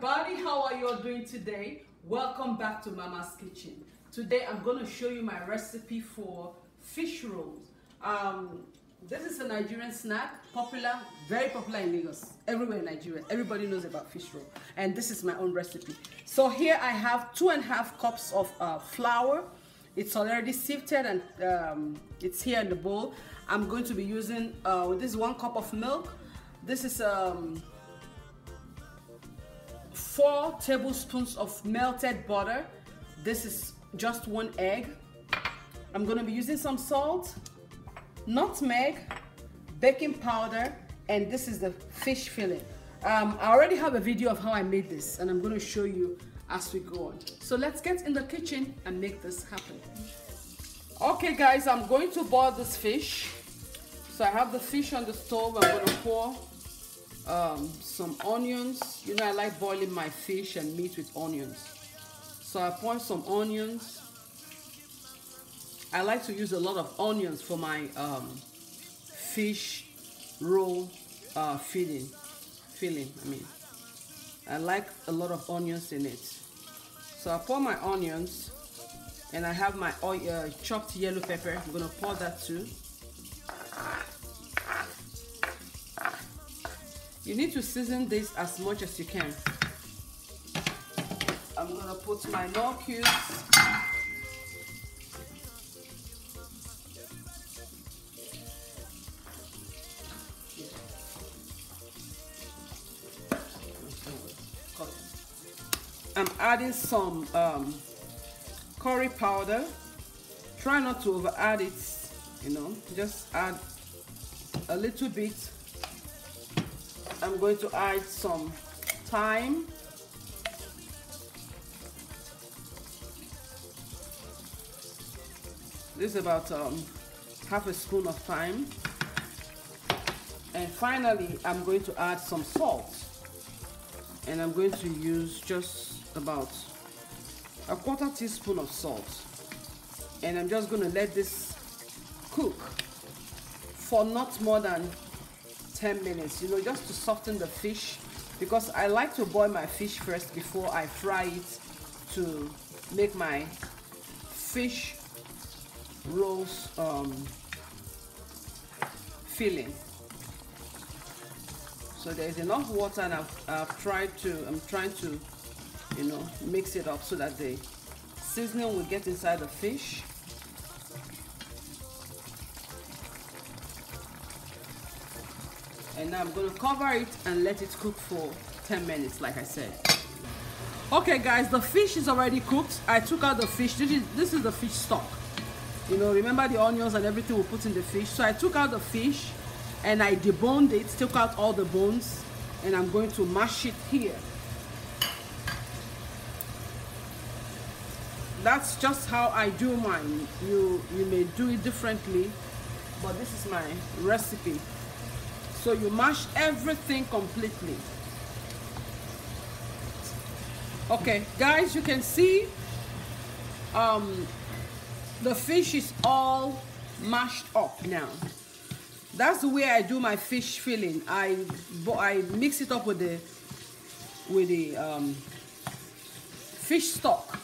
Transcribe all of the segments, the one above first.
everybody, how are you all doing today? Welcome back to Mama's Kitchen. Today I'm going to show you my recipe for fish rolls. This is a Nigerian snack, popular, very popular in Lagos, everywhere in Nigeria. Everybody knows about fish roll, and this is my own recipe. So here I have 2.5 cups of flour. It's already sifted and it's here in the bowl. I'm going to be using this is 1 cup of milk. This is 4 tablespoons of melted butter. This is just 1 egg. I'm going to be using some salt, nutmeg, baking powder, and this is the fish fillet. I already have a video of how I made this, and I'm going to show you as we go on. So let's get in the kitchen and make this happen. Okay guys, I'm going to boil this fish. So I have the fish on the stove. I'm going to pour some onions. You know, I like boiling my fish and meat with onions. So I pour some onions. I like to use a lot of onions for my fish roll filling. I like a lot of onions in it. So I pour my onions, and I have my chopped yellow pepper. I'm gonna pour that too. You need to season this as much as you can. I'm gonna put my knorr cubes. I'm adding some curry powder. Try not to over add it, you know, just add a little bit. I'm going to add some thyme. This is about half a spoon of thyme. And finally, I'm going to add some salt. And I'm going to use just about a 1/4 teaspoon of salt. And I'm just going to let this cook for not more than 10 minutes, you know, just to soften the fish, because I like to boil my fish first before I fry it to make my fish rolls filling. So there is enough water, and I'm trying to, you know, mix it up so that the seasoning will get inside the fish. And now I'm going to cover it and let it cook for 10 minutes, like I said. Okay guys, the fish is already cooked. I took out the fish. This is the fish stock. You know, remember the onions and everything we put in the fish. So I took out the fish and I deboned it, took out all the bones, and I'm going to mash it here. That's just how I do mine. You may do it differently, but this is my recipe. So you mash everything completely. Okay, guys, you can see the fish is all mashed up now. That's the way I do my fish filling. I mix it up with the fish stock,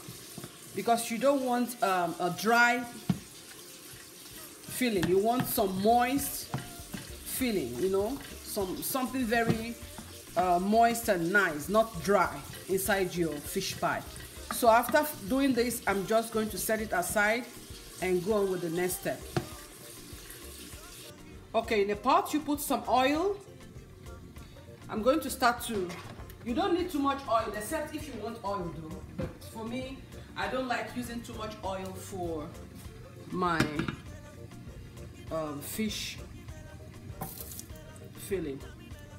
because you don't want a dry filling. You want some moist filling, you know, something very moist and nice, not dry inside your fish pie. So after doing this, I'm just going to set it aside and go on with the next step. Okay, in a pot you put some oil. I'm going to start to, you don't need too much oil, except if you want oil though, but for me, I don't like using too much oil for my fish filling.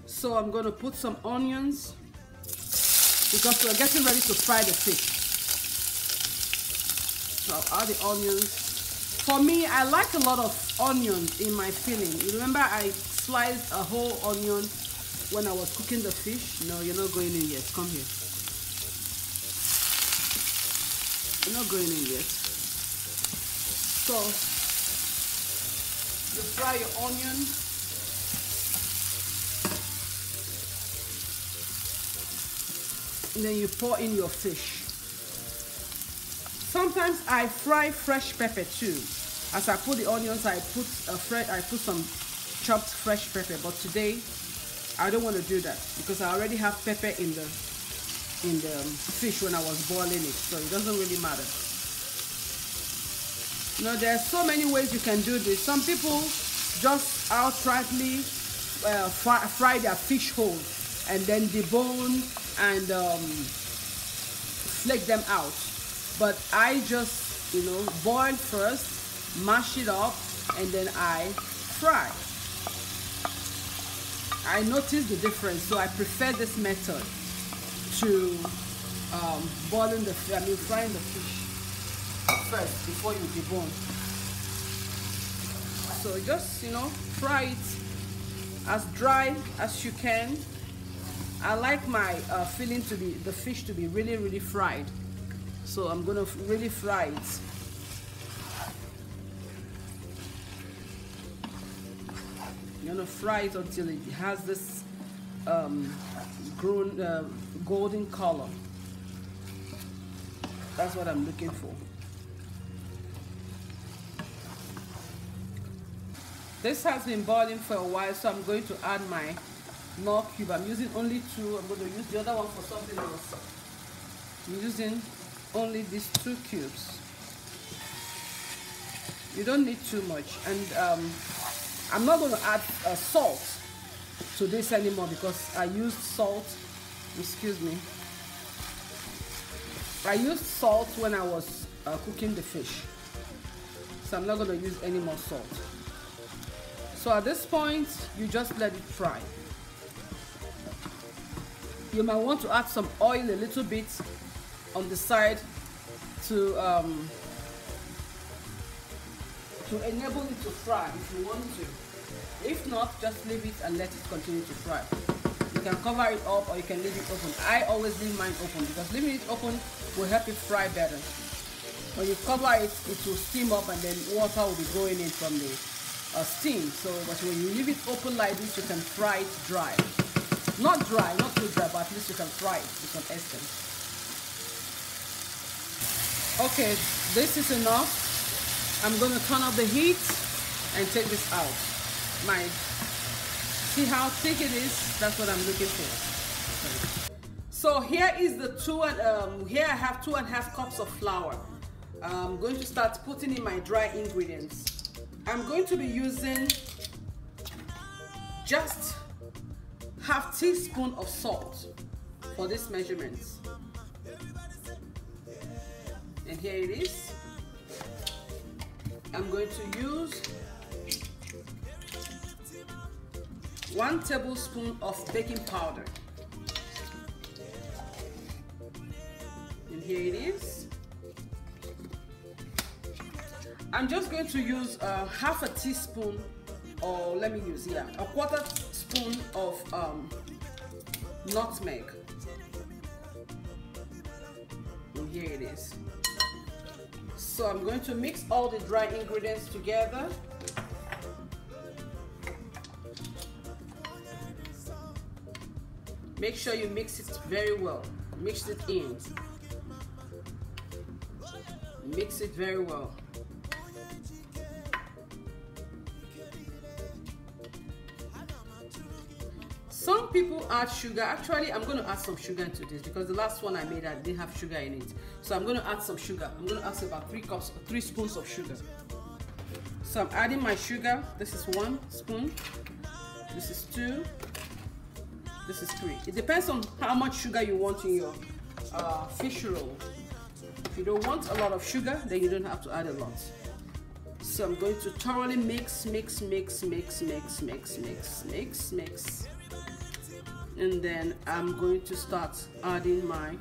So I'm going to put some onions, because we're getting ready to fry the fish. So I'll add the onions. For me, I like a lot of onions in my filling. You remember I sliced a whole onion when I was cooking the fish? No, you're not going in yet. Come here. You're not going in yet. So you fry your onion. and then you pour in your fish. Sometimes I fry fresh pepper too. As I put the onions, I put some chopped fresh pepper. But today, I don't want to do that because I already have pepper in the fish when I was boiling it, so it doesn't really matter. You know, there are so many ways you can do this. Some people just outrightly fry their fish whole and then debone and flake them out. But I just, you know, boil first, mash it up, and then I fry. I noticed the difference, so I prefer this method to frying the fish first before you debone. So just, you know, fry it as dry as you can. I like my the fish to be really, really fried. So I'm gonna really fry it. You're gonna fry it until it has this golden color. That's what I'm looking for. This has been boiling for a while, so I'm going to add my knorr cube. I'm using only 2. I'm going to use the other one for something else. I'm using only these 2 cubes. You don't need too much. And I'm not going to add salt to this anymore because I used salt. Excuse me. I used salt when I was cooking the fish. So I'm not going to use any more salt. So at this point, you just let it fry. You might want to add some oil a little bit on the side to enable it to fry if you want to. If not, just leave it and let it continue to fry. You can cover it up or you can leave it open. I always leave mine open because leaving it open will help it fry better. When you cover it, it will steam up and then water will be going in from the steam. So, but when you leave it open like this, you can fry it dry. Not dry, not too dry, but at least you can fry it to some extent. Okay, this is enough. I'm going to turn up the heat and take this out. See how thick it is? That's what I'm looking for. So here is the here I have 2.5 cups of flour. I'm going to start putting in my dry ingredients. I'm going to be using just half teaspoon of salt for this measurement. And here it is. I'm going to use 1 tablespoon of baking powder. And here it is. I'm just going to use half a teaspoon, or let me use, a 1/4 spoon of nutmeg. And here it is. So I'm going to mix all the dry ingredients together. Make sure you mix it very well. Mix it in. Mix it very well. Some people add sugar. Actually, I'm going to add some sugar into this because the last one I made, I didn't have sugar in it. So I'm going to add some sugar. I'm going to add about 3 spoons of sugar. So I'm adding my sugar. This is 1 spoon. This is 2. This is 3. It depends on how much sugar you want in your fish roll. If you don't want a lot of sugar, then you don't have to add a lot. So I'm going to thoroughly mix. And then I'm going to start adding my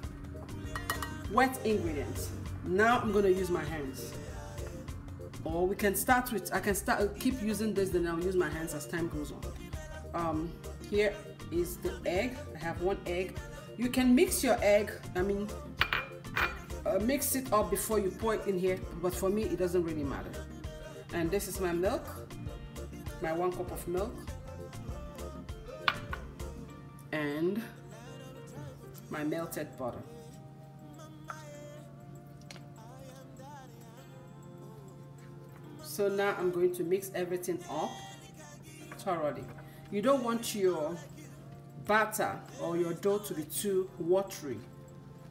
wet ingredients. Now I'm going to use my hands. Or we can start with, keep using this, then I'll use my hands as time goes on. Here is the egg. I have 1 egg. You can mix your egg, mix it up before you pour it in here, but for me it doesn't really matter. And this is my milk, my 1 cup of milk. And my melted butter. So now I'm going to mix everything up thoroughly. You don't want your batter or your dough to be too watery,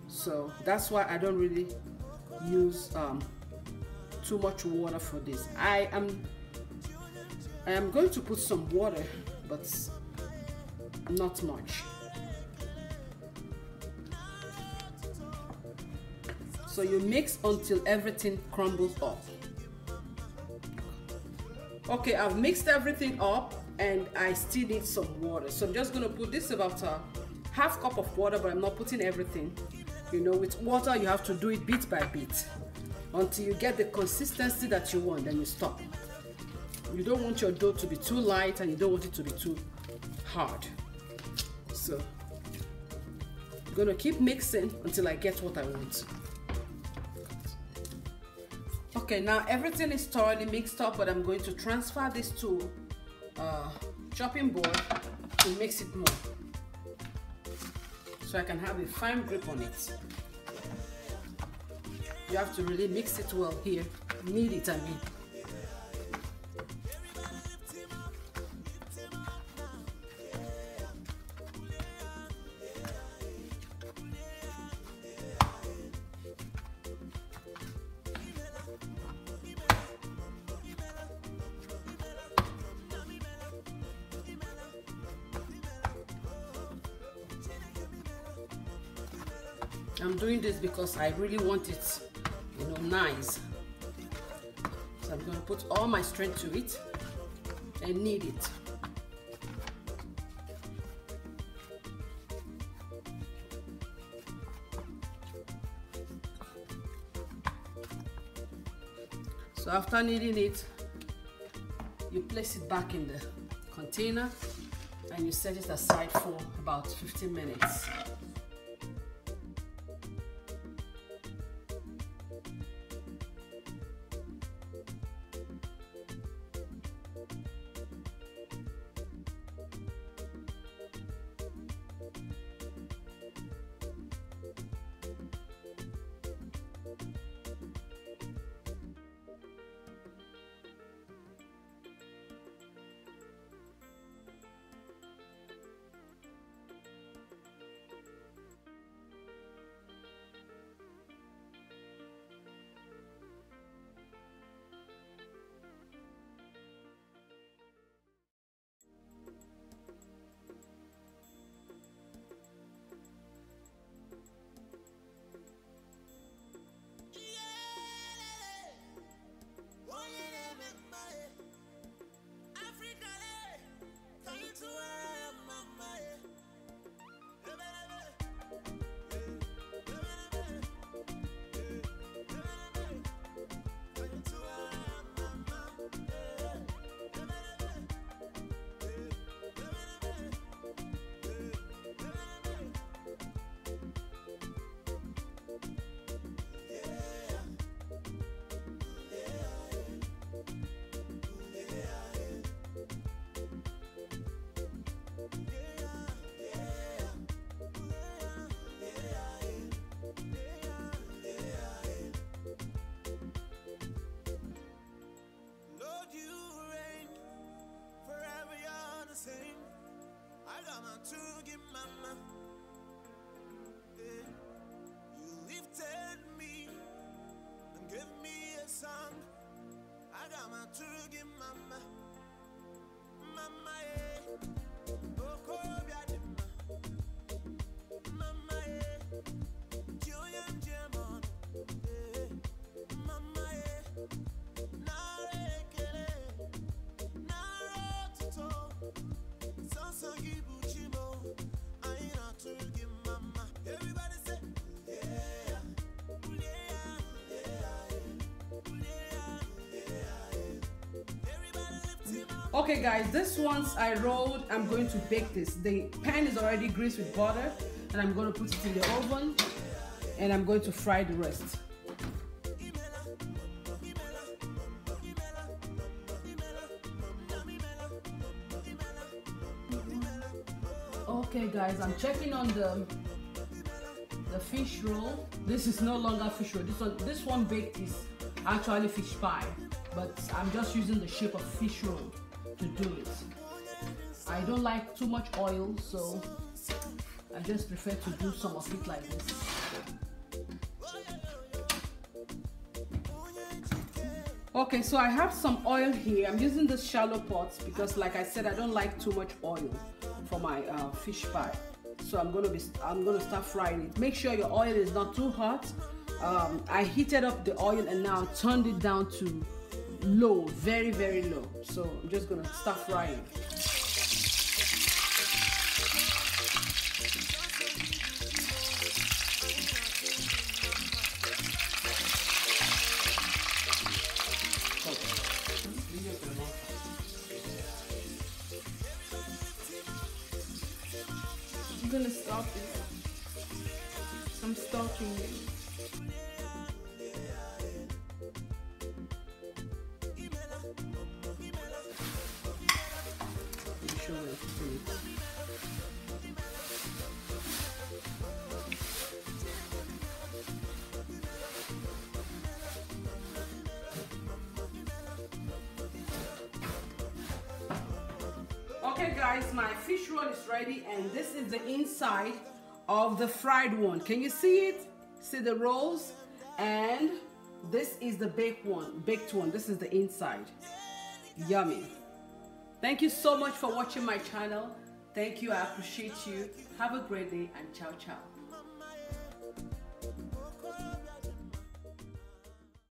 so that's why I don't really use too much water for this. I am going to put some water, but not much. So you mix until everything crumbles up. Okay, I've mixed everything up and I still need some water. So I'm just gonna put this about a half cup of water, but I'm not putting everything. You know, with water you have to do it bit by bit until you get the consistency that you want, then you stop. You don't want your dough to be too light and you don't want it to be too hard. So I'm gonna keep mixing until I get what I want. Okay, now everything is thoroughly mixed up, but I'm going to transfer this to a chopping board to mix it more, so I can have a fine grip on it. You have to really mix it well here. Knead it, I mean. I'm doing this because I really want it, you know, nice. So I'm going to put all my strength to it and knead it. So after kneading it, you place it back in the container and you set it aside for about 15 minutes. Okay guys, this ones I rolled, I'm going to bake this. The pan is already greased with butter and I'm going to put it in the oven and I'm going to fry the rest. Okay guys, I'm checking on the the fish roll. This is no longer fish roll. This one baked is actually fish pie, but I'm just using the shape of fish roll to do it. I don't like too much oil, so I just prefer to do some of it like this. Okay, so I have some oil here. I'm using this shallow pots because, like I said, I don't like too much oil for my fish pie. So I'm gonna start frying it. Make sure your oil is not too hot. I heated up the oil and now turned it down to low, very, very low. So I'm just gonna start frying. I'm gonna stop it. I'm stopping it. Okay guys, my fish roll is ready, and this is the inside of the fried one. Can you see it? See the rolls? And this is the baked one. This is the inside. Yummy. Thank you so much for watching my channel. Thank you. I appreciate you. Have a great day and ciao ciao.